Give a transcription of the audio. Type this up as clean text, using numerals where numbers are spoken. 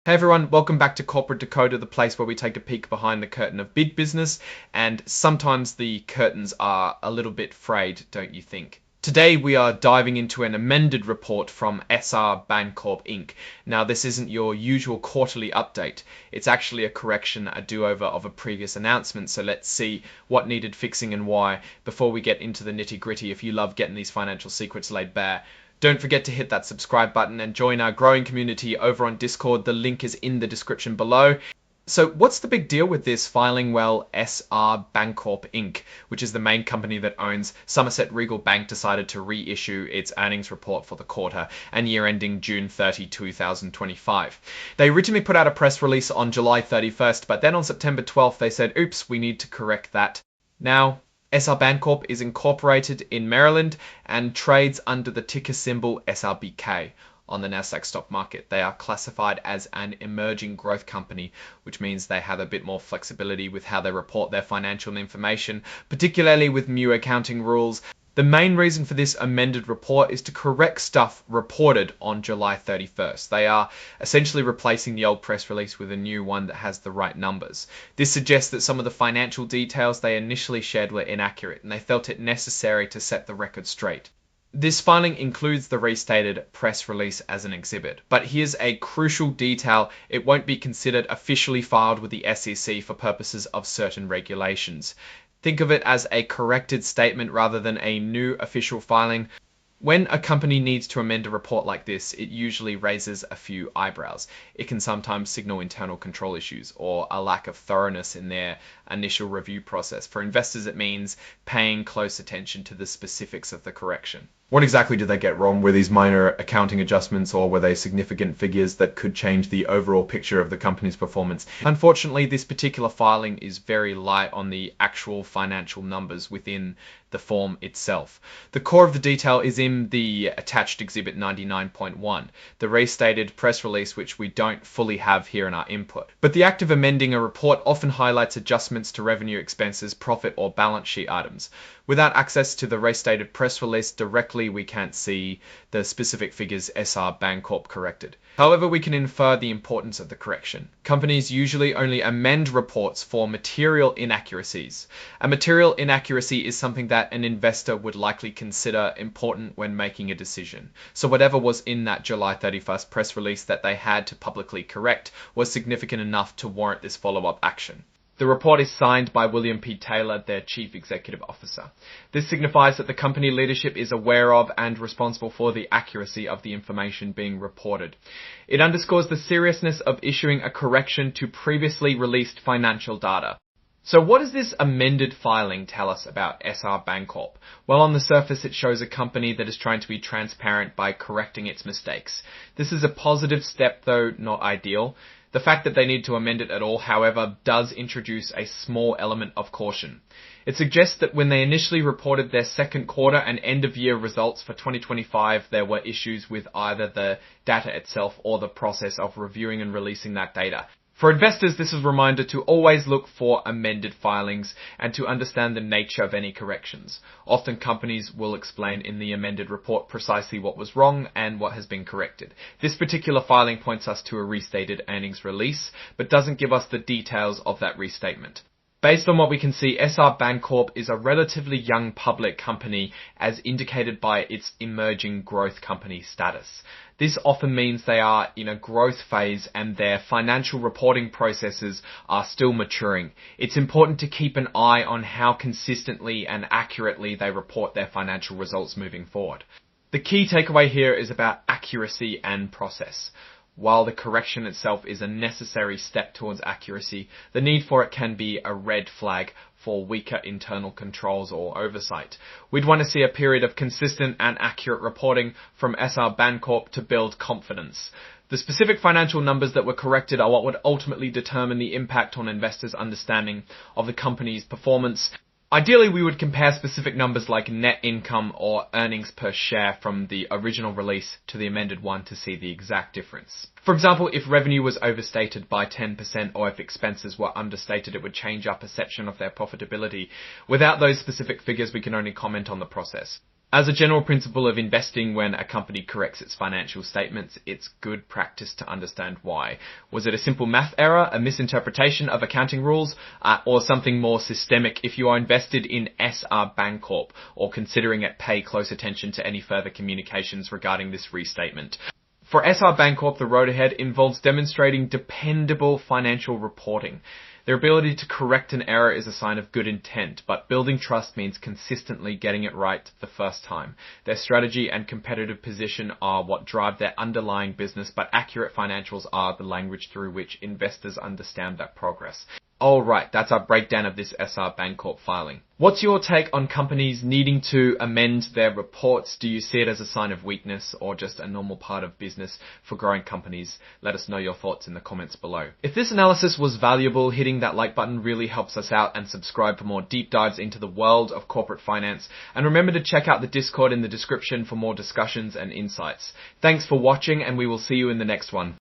Hey everyone, welcome back to Corporate Decoder, the place where we take a peek behind the curtain of big business, and sometimes the curtains are a little bit frayed, don't you think? Today we are diving into an amended report from SR Bancorp Inc. Now this isn't your usual quarterly update, it's actually a correction, a do-over of a previous announcement, so let's see what needed fixing and why before we get into the nitty-gritty. If you love getting these financial secrets laid bare, don't forget to hit that subscribe button and join our growing community over on Discord. The link is in the description below. So what's the big deal with this filing? Well, SR Bancorp Inc., which is the main company that owns Somerset Regal Bank, decided to reissue its earnings report for the quarter and year ending June 30, 2025. They originally put out a press release on July 31st, but then on September 12th they said, oops, we need to correct that. Now, SR Bancorp is incorporated in Maryland and trades under the ticker symbol SRBK on the Nasdaq stock market. They are classified as an emerging growth company, which means they have a bit more flexibility with how they report their financial information, particularly with new accounting rules. The main reason for this amended report is to correct stuff reported on July 31st. They are essentially replacing the old press release with a new one that has the right numbers. This suggests that some of the financial details they initially shared were inaccurate, and they felt it necessary to set the record straight. This filing includes the restated press release as an exhibit, but here's a crucial detail: it won't be considered officially filed with the SEC for purposes of certain regulations. Think of it as a corrected statement rather than a new official filing. When a company needs to amend a report like this, it usually raises a few eyebrows. It can sometimes signal internal control issues or a lack of thoroughness in their initial review process. For investors, it means paying close attention to the specifics of the correction. What exactly did they get wrong? Were these minor accounting adjustments, or were they significant figures that could change the overall picture of the company's performance? Unfortunately, this particular filing is very light on the actual financial numbers within the form itself. The core of the detail is in the attached Exhibit 99.1, the restated press release, which we don't fully have here in our input. But the act of amending a report often highlights adjustments to revenue, expenses, profit, or balance sheet items. Without access to the restated press release directly, we can't see the specific figures SR Bancorp corrected. However, we can infer the importance of the correction. Companies usually only amend reports for material inaccuracies. A material inaccuracy is something that an investor would likely consider important when making a decision. So whatever was in that July 31st press release that they had to publicly correct was significant enough to warrant this follow-up action. The report is signed by William P. Taylor, their Chief Executive Officer. This signifies that the company leadership is aware of and responsible for the accuracy of the information being reported. It underscores the seriousness of issuing a correction to previously released financial data. So what does this amended filing tell us about SR Bancorp? Well, on the surface it shows a company that is trying to be transparent by correcting its mistakes. This is a positive step, though not ideal. The fact that they need to amend it at all, however, does introduce a small element of caution. It suggests that when they initially reported their second quarter and end-of-year results for 2025, there were issues with either the data itself or the process of reviewing and releasing that data. For investors, this is a reminder to always look for amended filings and to understand the nature of any corrections. Often companies will explain in the amended report precisely what was wrong and what has been corrected. This particular filing points us to a restated earnings release, but doesn't give us the details of that restatement. Based on what we can see, SR Bancorp is a relatively young public company, as indicated by its emerging growth company status. This often means they are in a growth phase and their financial reporting processes are still maturing. It's important to keep an eye on how consistently and accurately they report their financial results moving forward. The key takeaway here is about accuracy and process. While the correction itself is a necessary step towards accuracy, the need for it can be a red flag for weaker internal controls or oversight. We'd want to see a period of consistent and accurate reporting from SR Bancorp to build confidence. The specific financial numbers that were corrected are what would ultimately determine the impact on investors' understanding of the company's performance. Ideally, we would compare specific numbers like net income or earnings per share from the original release to the amended one to see the exact difference. For example, if revenue was overstated by 10% or if expenses were understated, it would change our perception of their profitability. Without those specific figures, we can only comment on the process. As a general principle of investing, when a company corrects its financial statements, it's good practice to understand why. Was it a simple math error, a misinterpretation of accounting rules, or something more systemic? If you are invested in SR Bancorp or considering it, pay close attention to any further communications regarding this restatement. For SR Bancorp, the road ahead involves demonstrating dependable financial reporting. Their ability to correct an error is a sign of good intent, but building trust means consistently getting it right the first time. Their strategy and competitive position are what drive their underlying business, but accurate financials are the language through which investors understand that progress. Alright, that's our breakdown of this SR Bancorp filing. What's your take on companies needing to amend their reports? Do you see it as a sign of weakness or just a normal part of business for growing companies? Let us know your thoughts in the comments below. If this analysis was valuable, hitting that like button really helps us out, and subscribe for more deep dives into the world of corporate finance. And remember to check out the Discord in the description for more discussions and insights. Thanks for watching, and we will see you in the next one.